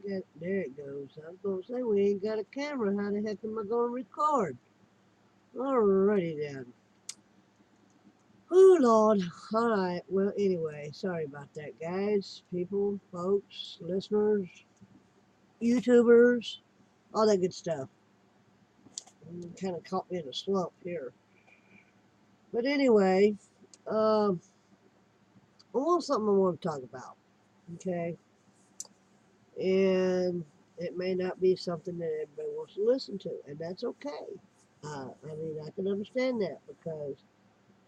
ain't got, there it goes. I was going to say, we ain't got a camera. How the heck am I going to record? Alrighty then. Oh, Lord. Alright, well, anyway, sorry about that, guys, people, folks, listeners, YouTubers, all that good stuff. Kind of caught me in a slump here. But anyway, um, I want something I want to talk about, okay? And it may not be something that everybody wants to listen to, and that's okay. I mean, I can understand that because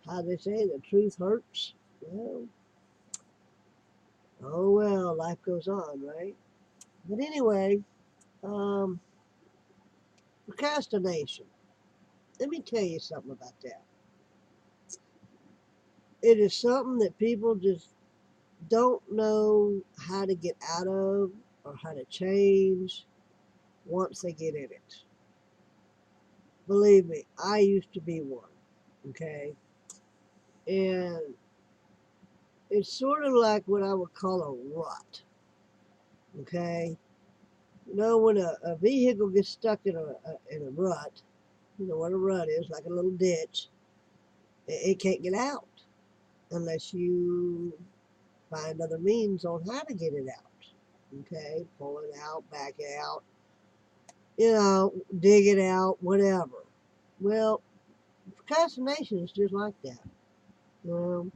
how they say the truth hurts. Well, oh well, life goes on, right? But anyway, um, procrastination. Let me tell you something about that. It is something that people just don't know how to get out of or how to change once they get in it. Believe me, I used to be one, okay? And it's sort of like what I would call a rut, okay? You know, when a vehicle gets stuck in a rut, you know what a rut is, like a little ditch, it can't get out unless you find other means on how to get it out. Okay, pull it out, back it out, you know, dig it out, whatever. Well, procrastination is just like that. Um,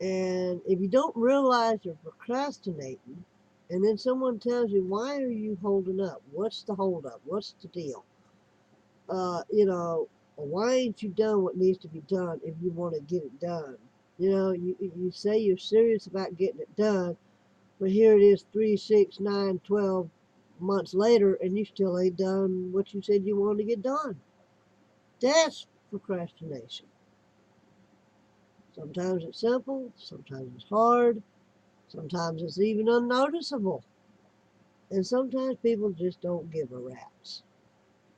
and if you don't realize you're procrastinating, and then someone tells you, why are you holding up? What's the hold up? What's the deal? You know, why ain't you done what needs to be done if you want to get it done? You know, you say you're serious about getting it done, but here it is 3, 6, 9, 12 months later, and you still ain't done what you said you wanted to get done. That's procrastination. Sometimes it's simple, sometimes it's hard, sometimes it's even unnoticeable, and sometimes people just don't give a rat's.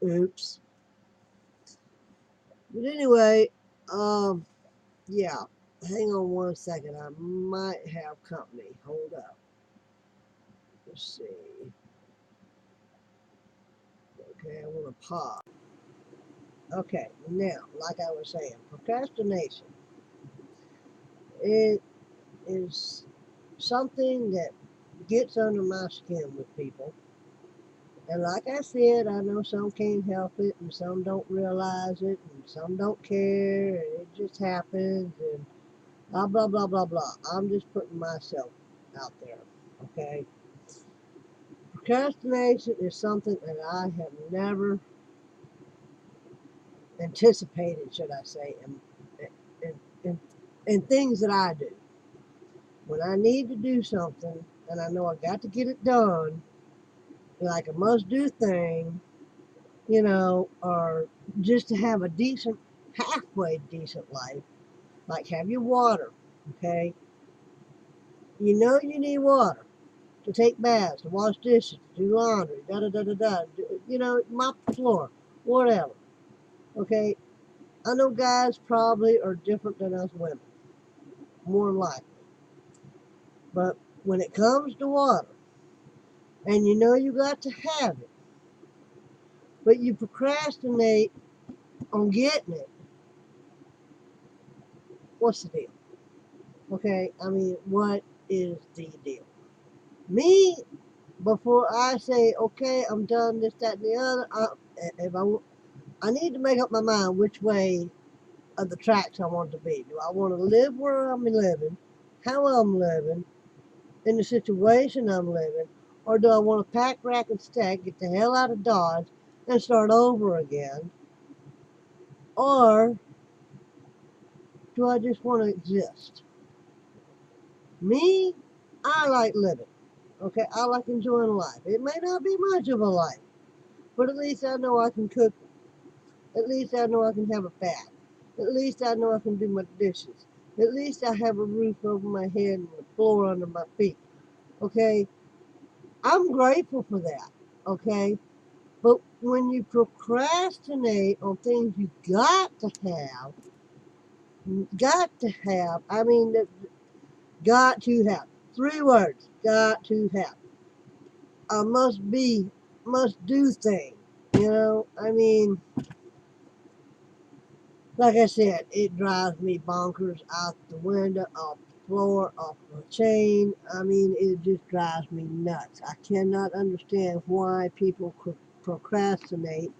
Oops. But anyway, um, yeah, hang on one second. I might have company. Hold up. Let's see. Okay, I want to pause. Okay, now, like I was saying, procrastination. It is something that gets under my skin with people. And like I said, I know some can't help it, and some don't realize it, and some don't care, and it just happens, and blah, blah, blah, blah, blah. I'm just putting myself out there, okay? Procrastination is something that I have never anticipated, should I say, in, in, in things that I do. When I need to do something and I know I got to get it done, like a must do thing, you know, or just to have a decent, halfway decent life, like have your water, okay? You know you need water to take baths, to wash dishes, to do laundry, da da da da da, you know, mop the floor, whatever, okay? I know guys probably are different than us women, more than likely. But when it comes to water, and you know you got to have it, but you procrastinate on getting it, what's the deal? Okay, I mean, what is the deal? Me, before I say, okay, I'm done this, that, and the other, if I need to make up my mind which way of the tracks I want to be. Do I want to live where I'm living, how I'm living, in the situation I'm living, or do I want to pack, rack, and stack, get the hell out of Dodge, and start over again? Or do I just want to exist? Me, I like living. Okay, I like enjoying life. It may not be much of a life, but at least I know I can cook. At least I know I can have a bath. At least I know I can do my dishes. At least I have a roof over my head and the floor under my feet. Okay, I'm grateful for that. Okay, but when you procrastinate on things you I mean, got to have. 3 words, got to have. a must do thing. You know, I mean, like I said, it drives me bonkers out the window, off the floor, off the chain. I mean, it just drives me nuts. I cannot understand why people procrastinate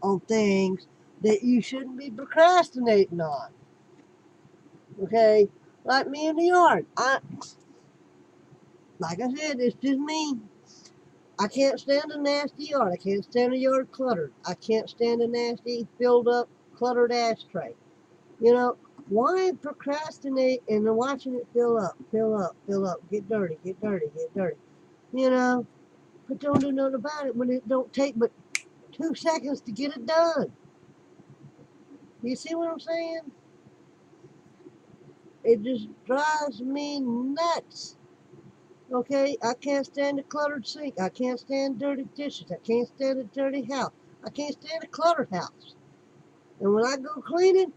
on things that you shouldn't be procrastinating on. Okay? Like me in the yard. Like I said, it's just me. I can't stand a nasty yard. I can't stand a yard cluttered. I can't stand a nasty, filled up, cluttered ashtray. You know, why procrastinate and then watching it fill up, fill up, fill up, get dirty, get dirty, get dirty. You know, but don't do nothing about it when it don't take but 2 seconds to get it done. You see what I'm saying? It just drives me nuts. Okay, I can't stand a cluttered sink. I can't stand dirty dishes. I can't stand a dirty house. I can't stand a cluttered house. And when I go cleaning,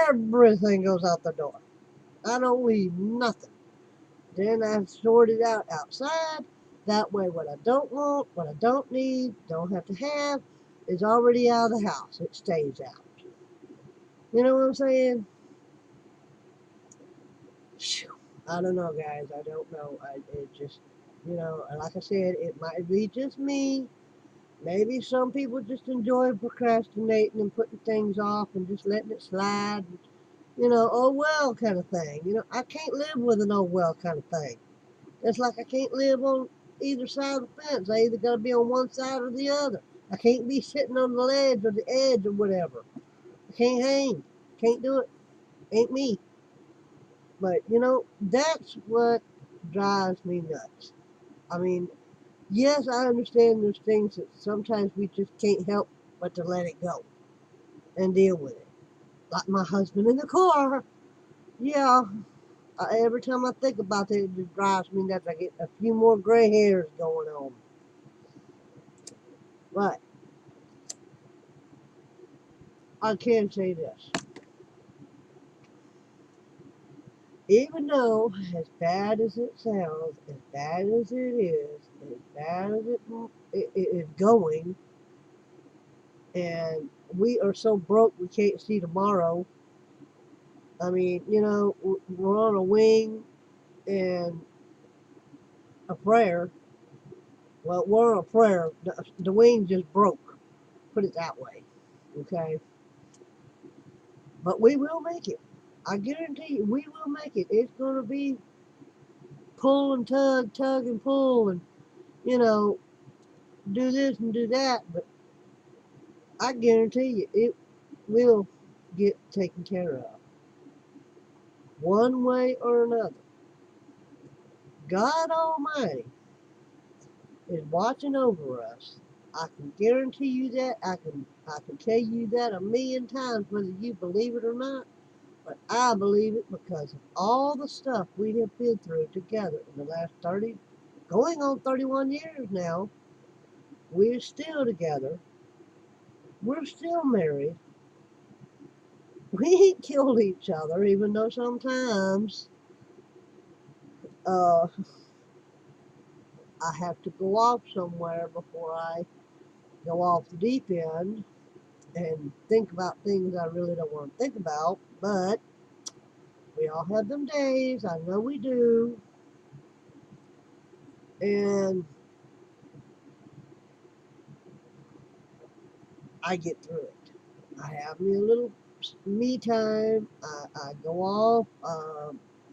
everything goes out the door. I don't leave nothing. Then I sort it out outside. That way, what I don't want, what I don't need, don't have to have, is already out of the house. It stays out. You know what I'm saying? I don't know, guys. I don't know. It just, like I said, it might be just me. Maybe some people just enjoy procrastinating and putting things off and just letting it slide. Oh well kind of thing. I can't live with an oh well kind of thing. It's like I can't live on either side of the fence. I either got to be on one side or the other. I can't be sitting on the ledge or the edge or whatever. I can't hang. Can't do it. Ain't me. But, that's what drives me nuts. I mean, yes, I understand there's things that sometimes we just can't help but to let it go and deal with it. Like my husband in the car. Yeah, every time I think about it, it just drives me nuts. I get a few more gray hairs going on. But I can say this. Even though, as bad as it sounds, as bad as it is, as bad as it is going, and we are so broke we can't see tomorrow. I mean, we're on a wing and a prayer. Well, we're on a prayer. The wing just broke. Put it that way. Okay? But we will make it. I guarantee you, we will make it. It's going to be pull and tug, tug and pull, and, you know, do this and do that. But I guarantee you, it will get taken care of. One way or another. God Almighty is watching over us. I can guarantee you that. I can tell you that a million times, whether you believe it or not. But I believe it because of all the stuff we have been through together in the last 30, going on 31 years now. We're still together. We're still married. We ain't killed each other, even though sometimes uh, I have to go off somewhere before I go off the deep end and think about things I really don't want to think about. But we all have them days. I know we do. And I get through it. I have me a little me time. I go off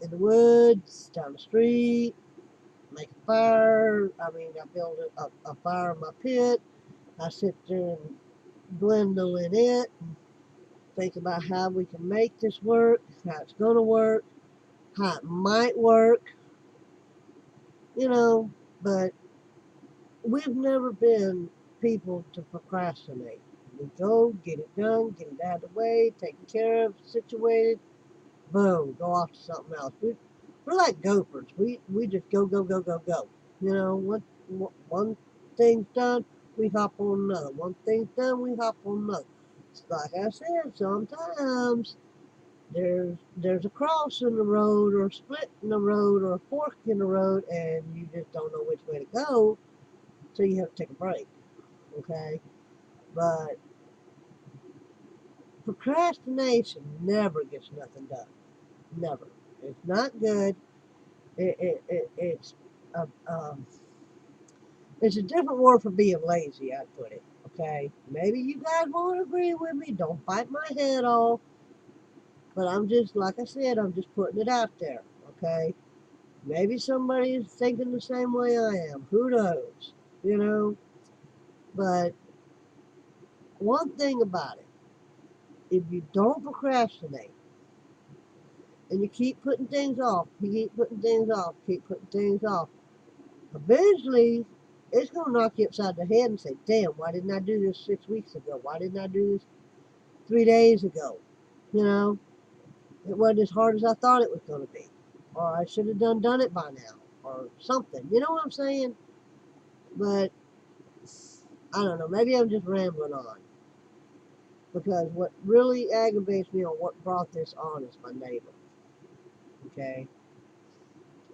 in the woods, down the street, make a fire. I mean, I build a fire in my pit. I sit there and dwindle in it and think about how we can make this work, how it's going to work, how it might work, you know, but we've never been people to procrastinate. We go, get it done, get it out of the way, taken care of, situated, boom, go off to something else. We're like gophers. We just go, go, go, go, go. One thing's done, we hop on another. One thing's done, we hop on another. It's like I said, sometimes there's a cross in the road or a split in the road or a fork in the road and you just don't know which way to go. so you have to take a break, okay? But procrastination never gets nothing done. Never. It's not good. A, it's a different word for being lazy, I'd put it. Okay? Maybe you guys won't agree with me. Don't bite my head off. But I'm just, like I said, I'm just putting it out there. Okay? Maybe somebody is thinking the same way I am. Who knows? You know? But one thing about it, if you don't procrastinate and you keep putting things off, you keep putting things off, keep putting things off, eventually it's going to knock you upside the head and say, damn, why didn't I do this 6 weeks ago? Why didn't I do this 3 days ago? You know, it wasn't as hard as I thought it was going to be. Or I should have done it by now. Or something. You know what I'm saying? But I don't know. Maybe I'm just rambling on. Because what really aggravates me on what brought this on is my neighbor. Okay?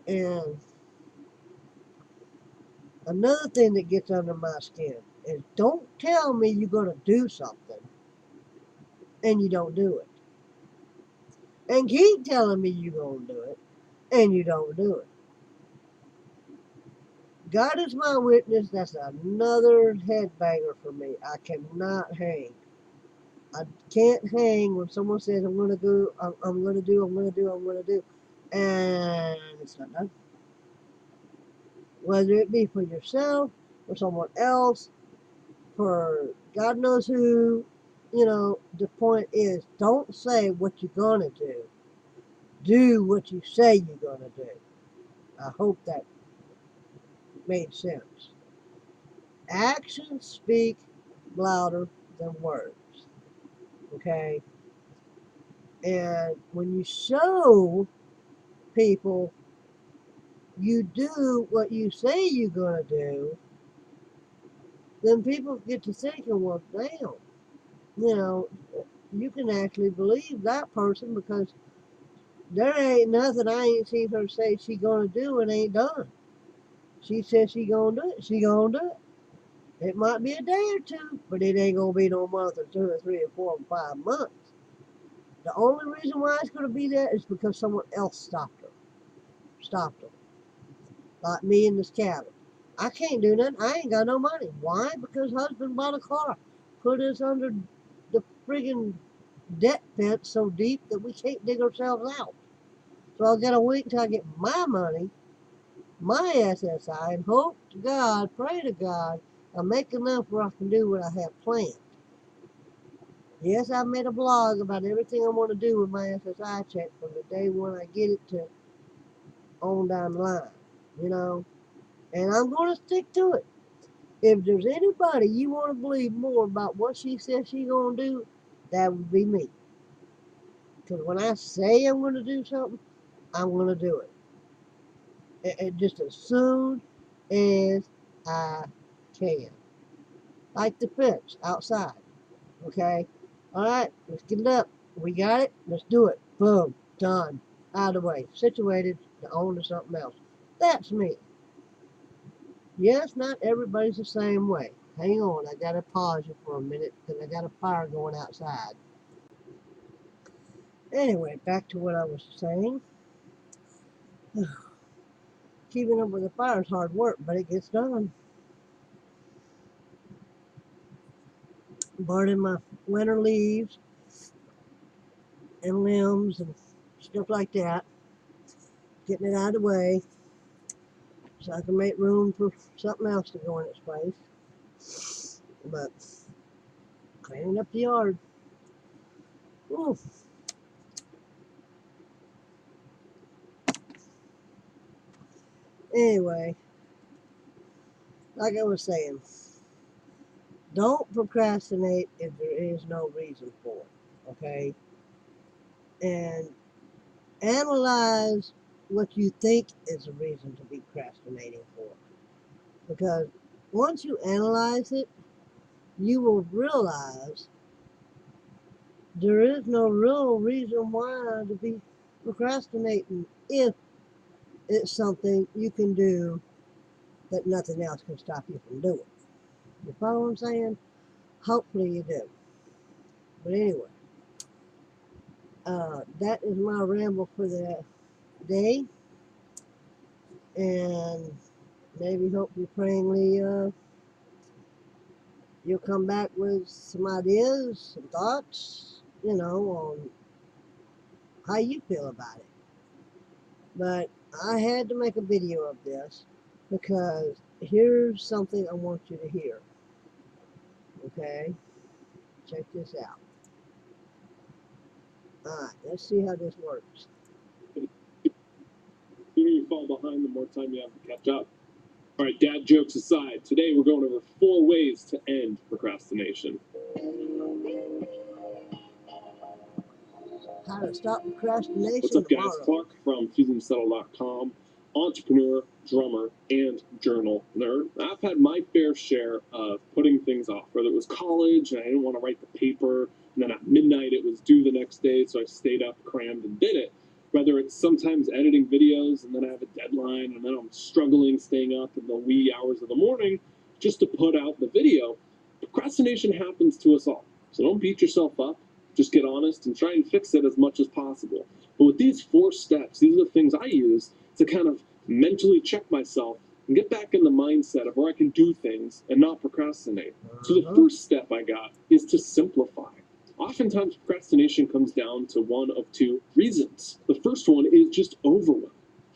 And another thing that gets under my skin is don't tell me you're going to do something and you don't do it. And keep telling me you're going to do it and you don't do it. God is my witness, that's another headbanger for me. I cannot hang. I can't hang when someone says I'm going to do, I'm going to do, I'm going to do, I'm going to do, and it's not done. Whether it be for yourself, for someone else, for God knows who, you know, the point is don't say what you're going to do. Do what you say you're going to do. I hope that made sense. Actions speak louder than words. Okay? And when you show people you do what you say you're going to do, then people get to thinking, well, damn, you know, you can actually believe that person because there ain't nothing I ain't seen her say she going to do and ain't done. She says she going to do it. She going to do it. It might be a day or two, but it ain't going to be no month or 2 or 3 or 4 or 5 months. The only reason why it's going to be that is because someone else stopped her. Stopped her. Like me in this cabin. I can't do nothing. I ain't got no money. Why? Because husband bought a car. Put us under the friggin' debt fence so deep that we can't dig ourselves out. So I've got to wait until I get my money, my SSI, and hope to God, pray to God, I make enough where I can do what I have planned. Yes, I made a blog about everything I want to do with my SSI check from the day when I get it to on down the line, you know, and I'm going to stick to it. If there's anybody you want to believe more about what she says she's going to do, that would be me. Because when I say I'm going to do something, I'm going to do it. And just as soon as I can. Like the fence outside. Okay? All right, let's get it up. We got it. Let's do it. Boom. Done. Out of the way. Situated to own to something else. That's me. Yes, not everybody's the same way. Hang on, I gotta pause you for a minute because I got a fire going outside. Anyway, back to what I was saying. Keeping up with the fire is hard work, but it gets done. Burning my winter leaves and limbs and stuff like that. Getting it out of the way so I can make room for something else to go in its place. But cleaning up the yard. Ooh. Anyway, like I was saying, don't procrastinate if there is no reason for it. Okay? And analyze what you think is a reason to be procrastinating for. Because once you analyze it, you will realize there is no real reason why to be procrastinating if it's something you can do that nothing else can stop you from doing. You follow what I'm saying? Hopefully you do. But anyway, that is my ramble for the day. And maybe, hopefully, prayingly, you'll come back with some ideas, some thoughts, on how you feel about it. But I had to make a video of this because here's something I want you to hear. Okay? Check this out. Alright, let's see how this works. The sooner you fall behind, the more time you have to catch up. All right, dad jokes aside, today we're going over 4 ways to end procrastination. How to stop procrastination. What's up, guys? Tomorrow. Clark from FusingSettle.com, entrepreneur, drummer, and journal nerd. I've had my fair share of putting things off, whether it was college and I didn't want to write the paper, and then at midnight it was due the next day, so I stayed up, crammed, and did it. Whether it's sometimes editing videos and then I have a deadline and then I'm struggling staying up in the wee hours of the morning just to put out the video. Procrastination happens to us all. So don't beat yourself up. Just get honest and try and fix it as much as possible. But with these 4 steps, these are the things I use to kind of mentally check myself and get back in the mindset of where I can do things and not procrastinate. So the first step I got is to simplify. Oftentimes, procrastination comes down to one of 2 reasons. The first one is just overwhelm,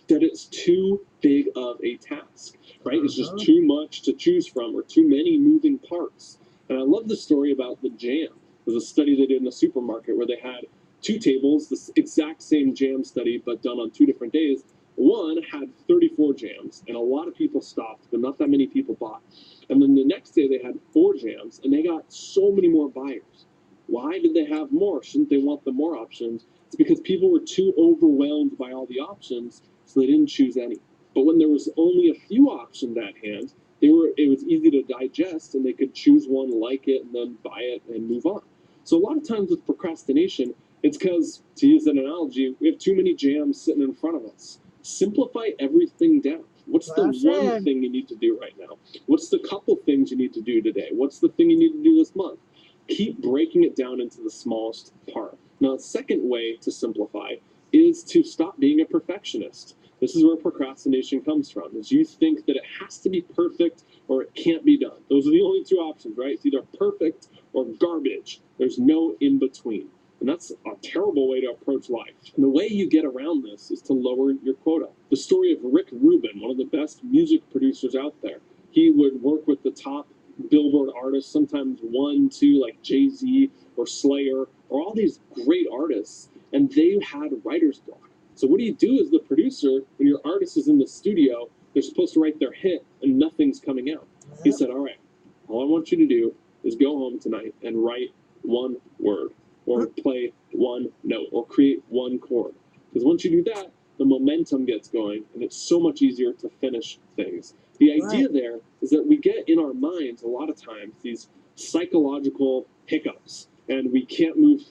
that it's too big of a task, right? It's just too much to choose from or too many moving parts. And I love the story about the jam. There's a study they did in a supermarket where they had 2 tables, the exact same jam study, but done on 2 different days. One had 34 jams, and a lot of people stopped, but not that many people bought. And then the next day they had 4 jams, and they got so many more buyers. Why did they have more? Shouldn't they want the more options? It's because people were too overwhelmed by all the options, so they didn't choose any. But when there was only a few options at hand, it was easy to digest, and they could choose one, like it, and then buy it and move on. So a lot of times with procrastination, it's because, to use an analogy, we have too many jams sitting in front of us. Simplify everything down. What's the one thing you need to do right now? What's the couple things you need to do today? What's the thing you need to do this month? Keep breaking it down into the smallest part. Now, the second way to simplify is to stop being a perfectionist. This is where procrastination comes from, is you think that it has to be perfect or it can't be done. Those are the only 2 options, right? It's either perfect or garbage. There's no in between. And that's a terrible way to approach life. And the way you get around this is to lower your quota. The story of Rick Rubin, one of the best music producers out there, he would work with the top Billboard artists, sometimes 1, 2, like Jay-Z or Slayer, or all these great artists, and they had writer's block. So what do you do as the producer when your artist is in the studio, they're supposed to write their hit, and nothing's coming out? He said, all right, all I want you to do is go home tonight and write 1 word, or play 1 note, or create 1 chord. Because once you do that, the momentum gets going, and it's so much easier to finish things. The idea there is that we get in our minds a lot of times these psychological hiccups, and we can't move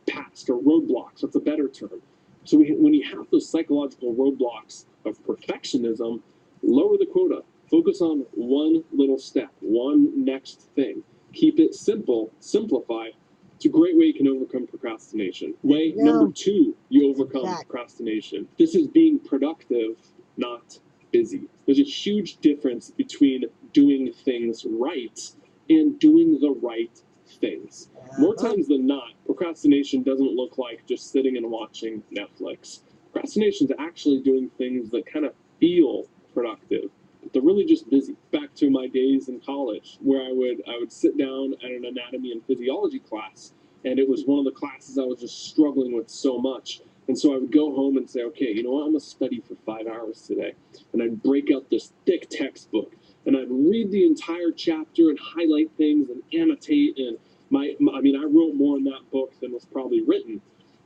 past, or roadblocks, that's a better term. So when you have those psychological roadblocks of perfectionism, lower the quota. Focus on 1 little step, 1 next thing. Keep it simple, simplify. It's a great way you can overcome procrastination. Way number 2, you overcome procrastination. This is being productive, not busy. There's a huge difference between doing things right and doing the right things. More times than not, procrastination doesn't look like just sitting and watching Netflix. Procrastination is actually doing things that kind of feel productive, but they're really just busy. Back to my days in college, where I would sit down at an anatomy and physiology class, and it was one of the classes I was just struggling with so much. And so I would go home and say, okay, you know what, I'm going to study for 5 hours today. And I'd break out this thick textbook, and I'd read the entire chapter and highlight things and annotate. And I wrote more in that book than was probably written.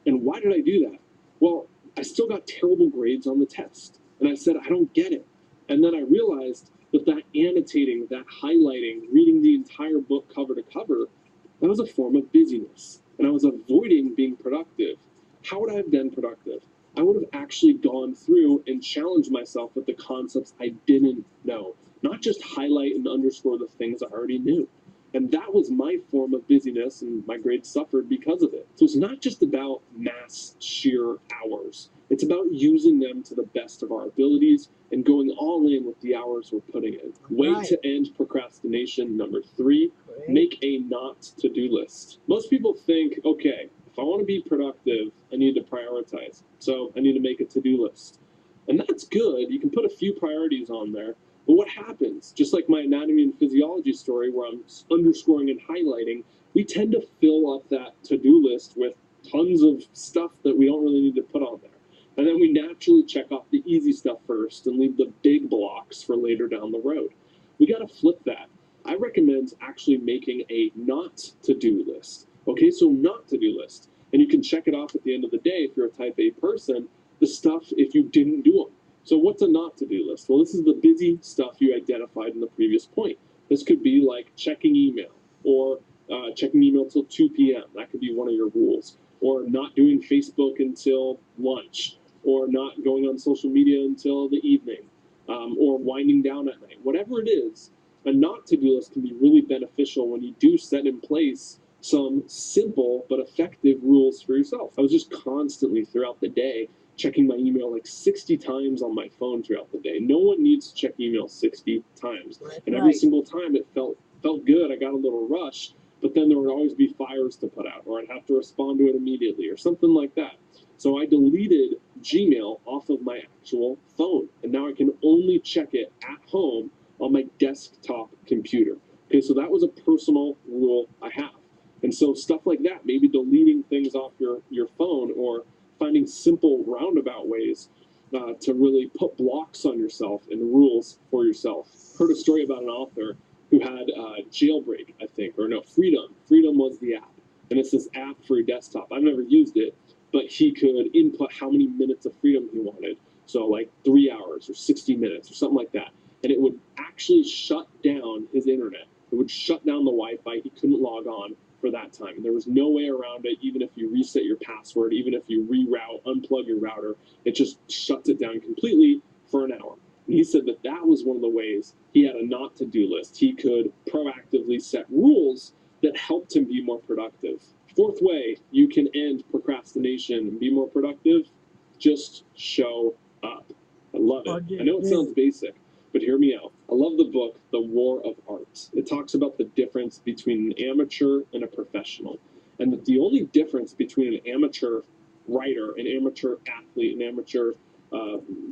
And why did I do that? Well, I still got terrible grades on the test. And I said, I don't get it. And then I realized that annotating, that highlighting, reading the entire book cover to cover, that was a form of busyness. And I was avoiding being productive. How would I have been productive? I would have actually gone through and challenged myself with the concepts I didn't know. not just highlight and underscore the things I already knew. And that was my form of busyness, and my grades suffered because of it. So it's not just about mass sheer hours. It's about using them to the best of our abilities and going all in with the hours we're putting in. Way Right. to end procrastination number 3, Great. make a not to-do list. Most people think, okay, if I want to be productive, I need to prioritize. So I need to make a to-do list. And that's good. You can put a few priorities on there. But what happens, just like my anatomy and physiology story where I'm underscoring and highlighting, we tend to fill up that to-do list with tons of stuff that we don't really need to put on there. And then we naturally check off the easy stuff first and leave the big blocks for later down the road. We got to flip that. I recommend actually making a not to-do list. Okay, so not to-do list. And you can check it off at the end of the day if you're a type A person, the stuff if you didn't do them. So what's a not to-do list? Well, this is the busy stuff you identified in the previous point. This could be like checking email or checking email till 2 p.m. That could be one of your rules. Or not doing Facebook until lunch, or not going on social media until the evening, or winding down at night. Whatever it is, a not to-do list can be really beneficial when you do set in place some simple but effective rules for yourself. I was just constantly throughout the day checking my email like 60 times on my phone throughout the day. No one needs to check email 60 times. And every single time it felt good. I got a little rush, but then there would always be fires to put out, or I'd have to respond to it immediately, or something like that. So I deleted Gmail off of my actual phone, and now I can only check it at home on my desktop computer. Okay, so that was a personal rule I have. And so stuff like that, maybe deleting things off your phone, or finding simple roundabout ways to really put blocks on yourself and rules for yourself. Heard a story about an author who had Jailbreak, I think, or no, Freedom. Freedom was the app. And it's this app for your desktop. I've never used it, but he could input how many minutes of freedom he wanted. So like 3 hours or 60 minutes or something like that. And it would actually shut down his internet. It would shut down the Wi-Fi. He couldn't log on for that time. There was no way around it, even if you reset your password, even if you reroute, unplug your router, it just shuts it down completely for an hour. And he said that that was one of the ways he had a not to-do list. He could proactively set rules that helped him be more productive. Fourth way you can end procrastination and be more productive, just show up. I love it. I know it sounds basic, but hear me out. I love the book, The War of Art. It talks about the difference between an amateur and a professional. And that the only difference between an amateur writer, an amateur athlete, an amateur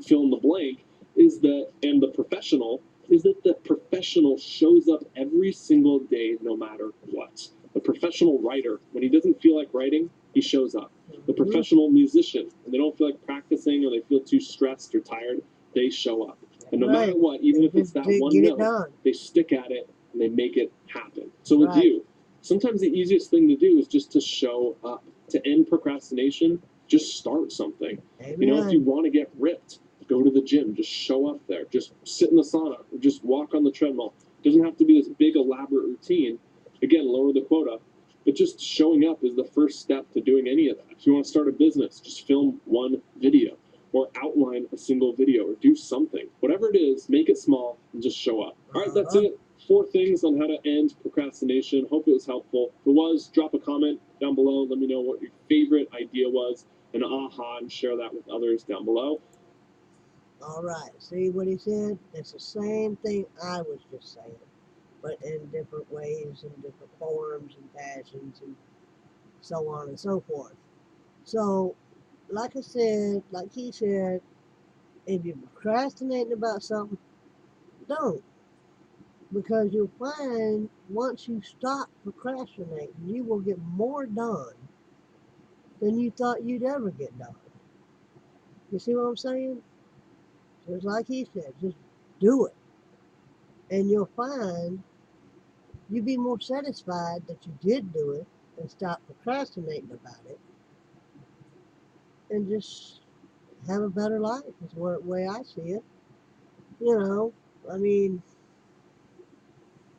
fill in the blank is that, and the professional, is that the professional shows up every single day no matter what. The professional writer, when he doesn't feel like writing, he shows up. The professional musician, when they don't feel like practicing or they feel too stressed or tired, they show up. And no matter what, even if it's that one note, they stick at it and they make it happen. So with you, sometimes the easiest thing to do is just to show up. To end procrastination, just start something. You know, if you want to get ripped, go to the gym, just show up there, just sit in the sauna, or just walk on the treadmill. It doesn't have to be this big elaborate routine. Again, lower the quota, but just showing up is the first step to doing any of that. If you want to start a business, just film one video, or outline a single video, or do something. Whatever it is, make it small and just show up. All right, that's it. 4 things on how to end procrastination. Hope it was helpful. If it was, drop a comment down below. Let me know what your favorite idea was, an aha, and share that with others down below. All right, see what he said? It's the same thing I was just saying, but in different ways and different forms and passions and so on and so forth. So, like I said, like he said, if you're procrastinating about something, don't. Because you'll find once you stop procrastinating, you will get more done than you thought you'd ever get done. You see what I'm saying? Just like he said, just do it. And you'll find you'll be more satisfied that you did do it and stop procrastinating about it and just have a better life is the way I see it. You know, I mean,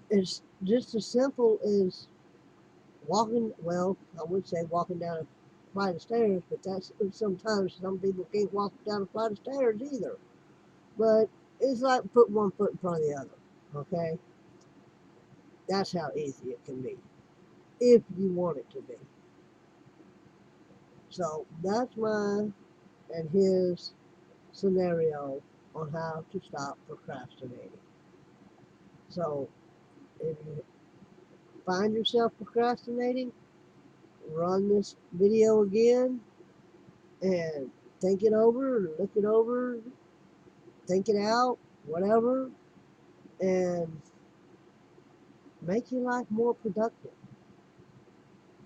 it's just as simple as walking, well, I would say walking down a flight of stairs, but that's sometimes some people can't walk down a flight of stairs either. But it's like put one foot in front of the other. Okay? That's how easy it can be, if you want it to be. So that's my and his scenario on how to stop procrastinating. So if you find yourself procrastinating, run this video again and think it over, look it over, think it out, whatever, and make your life more productive,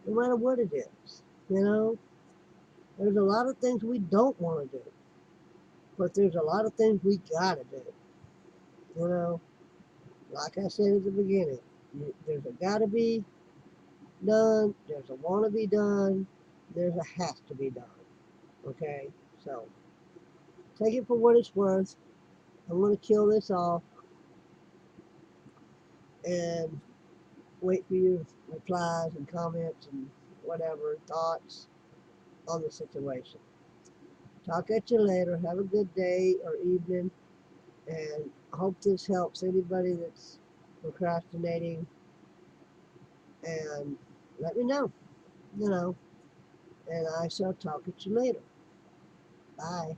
no matter what it is. You know, there's a lot of things we don't want to do, but there's a lot of things we gotta do. You know, like I said at the beginning, there's a gotta be done, there's a wanna be done, there's a has to be done. Okay, so take it for what it's worth. I'm gonna kill this off and wait for your replies and comments and whatever thoughts on the situation. Talk at you later. Have a good day or evening, and I hope this helps anybody that's procrastinating. And let me know, you know, and I shall talk at you later. Bye.